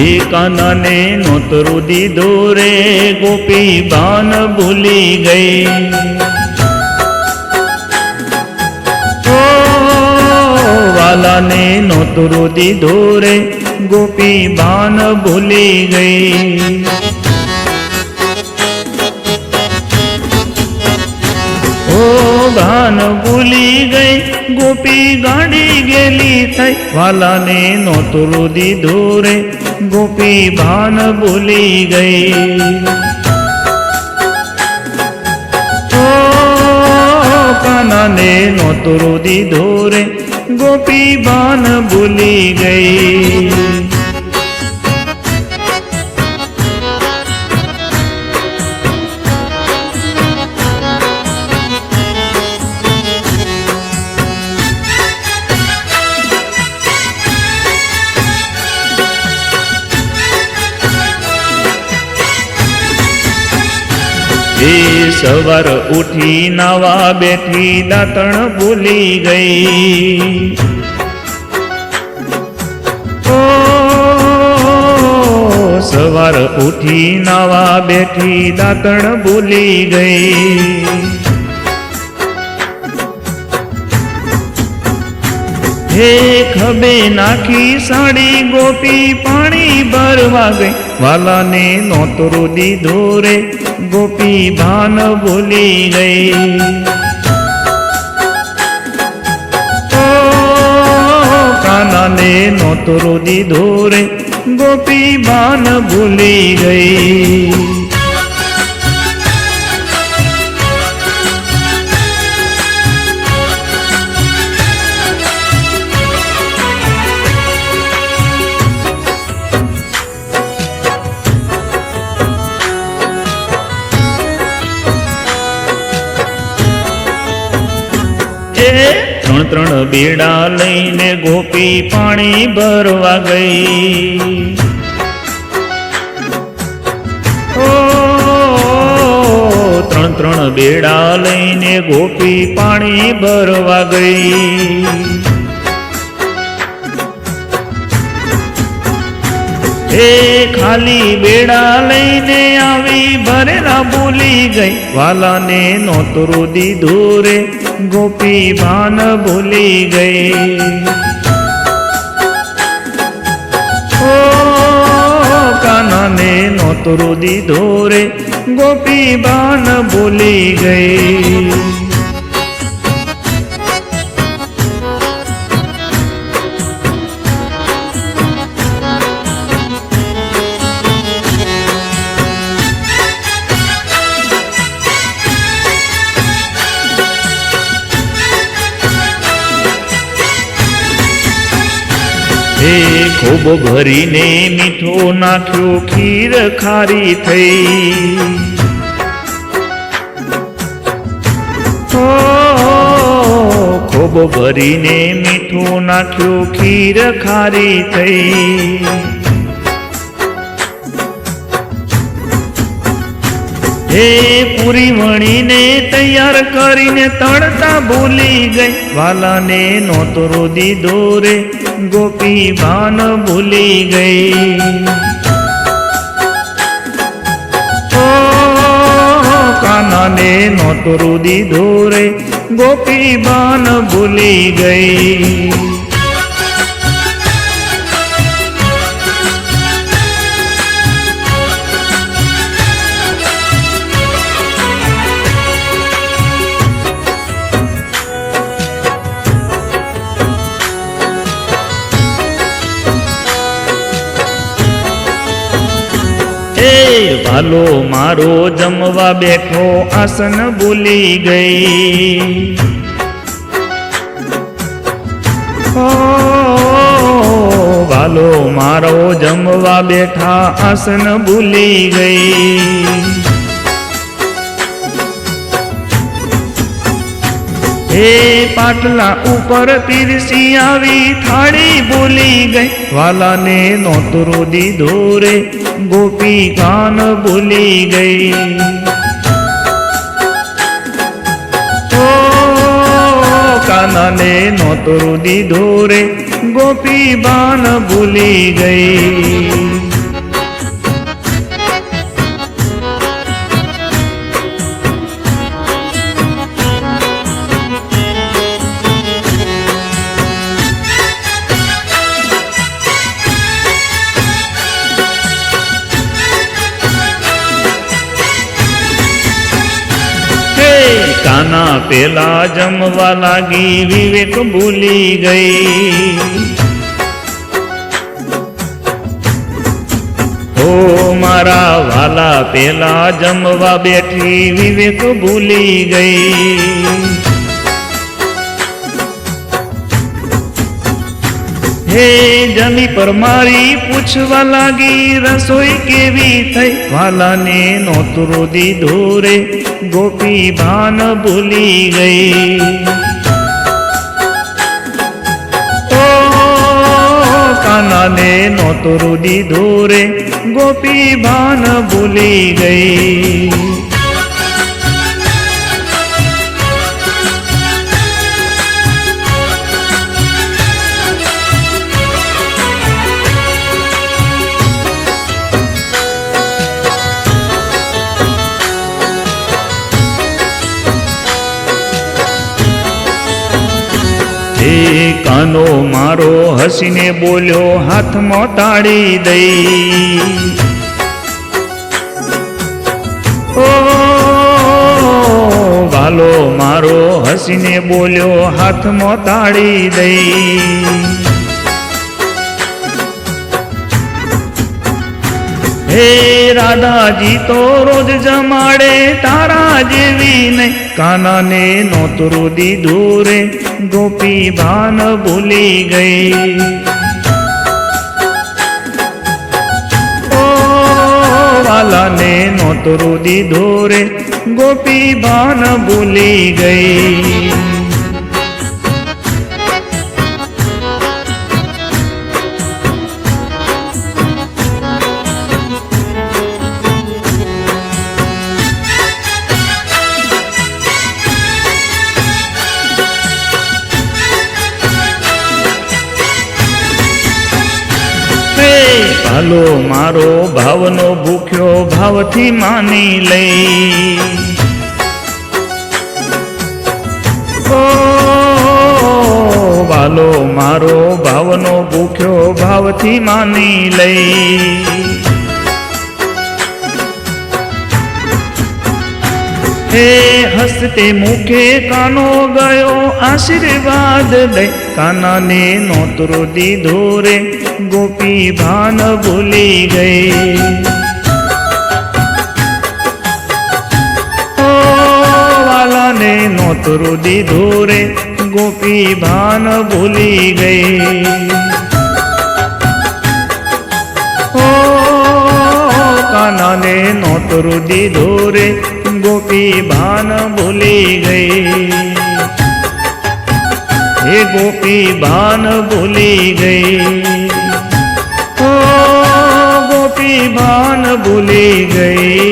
એ કાનાને નોતરું દીધું રે ગોપી બાન ભૂલી ગઈ. ઓ વાલાને નોતરું દીધું રે ગોપી બાન ભૂલી ગઈ. ઓ ભાન ભૂલી ગઈ ગોપી ગાડી ગેલી થઈ. વાલાને નોતરું દીધું રે ગોપી ભાન ભૂલી ગઈ. ઓ કાનાને નોતરું દીધું રે ગોપી ભાન ભૂલી ગઈ. એ સવાર ઉઠી નાવા બેઠી દાંતણ ભૂલી ગઈ. ઓ સવાર ઉઠી નાવા બેઠી દાંતણ ભૂલી ગઈ. હે ખભે નાખી સાડી ગોપી પાણી ભરવા ગઈ. વાલાને નોતરું દીધું રે ગોપી ભાન ભૂલી ગઈ. ઓ કાનાને નોતરું દીધું રે ગોપી ભાન ભૂલી ગઈ. ત્રણ ત્રણ બેડા લઈને ગોપી પાણી ભરવા ગઈ. ઓ ત્રણ ત્રણ બેડા લઈને ગોપી પાણી ભરવા ગઈ. એ ખાલી બેડા લઈને આવી ભરેલા ભૂલી ગઈ. વાલાને નોતરું દીધું રે ગોપી ભાન ભૂલી ગઈ. ઓ કાનાને નોતરું દીધું રે ગોપી ભાન ભૂલી ગઈ. હે ખૂબ ભરીને મીઠું નાખ્યું ખીર ખારી થઈ. ઓ ખૂબ ભરીને મીઠું નાખ્યું ખીર ખારી થઈ. હે પૂરી વણીને તૈયાર કરીને તળતા ભૂલી ગઈ. વાલાને નોતરું દીધું રે ગોપી ભાન ભૂલી ગઈ. ઓ કાનાને નોતરું દીધું રે ગોપી ભાન ભૂલી ગઈ. વાલો મારો જમવા બેઠો આસન ભૂલી ગઈ. ઓ વાલો મારો જમવા બેઠા આસન ભૂલી ગઈ. હે પાટલા ઉપર પીરસી આવી થાળી ભૂલી ગઈ. વાલાને નોતરું દીધું રે ગોપી કાન ભૂલી ગઈ. ઓ કાનાને નોતરું દીધું રે ગોપી બાન ભૂલી ગઈ. કાના પેલા જમવા લાગી વિવેક ભૂલી ગઈ ઓ મારા વાલા પેલા જમવા બેઠી વિવેક ભૂલી ગઈ હે જમી પર મારી પૂછવા લાગી રસોઈ કેવી થઈ વાલાને નોતરું દીધું રે ગોપી ભાન ભૂલી ગઈ ઓ કાનાને નોતરું દીધું રે ગોપી ભાન ભૂલી ગઈ કાનો મારો હસીને બોલ્યો હાથમાં તાળી દઈ ઓ વાલો મારો હસીને બોલ્યો હાથમાં તાળી દઈ હે રાધાજી તો રોજ જમાડે તારા જેવી નહીં કાનાને નોતરું દીધું રે ગોપી ભાન ભૂલી ગઈ ઓ વાલાને નોતરું દીધું રે ગોપી ભાન ભૂલી ગઈ ભાલો મારો ભાવનો ભૂખ્યો ભાવથી માની લઈ ઓ વાલો મારો ભાવનો ભૂખ્યો ભાવથી માની લઈ હે હસતે મુખે કાનો ગયો આશીર્વાદ દઈ કાનાને નોતરું દીધું રે ગોપી ભાન ભૂલી ગઈ ઓ વાલાને નોતરું દીધું રે ગોપી ભાન ભૂલી ગઈ ઓ કાનાને નોતરું દીધું રે ગોપી ભાન ભૂલી ગઈ હે ગોપી ભાન ભૂલી ગઈ ઓ ગોપી ભાન ભૂલી ગઈ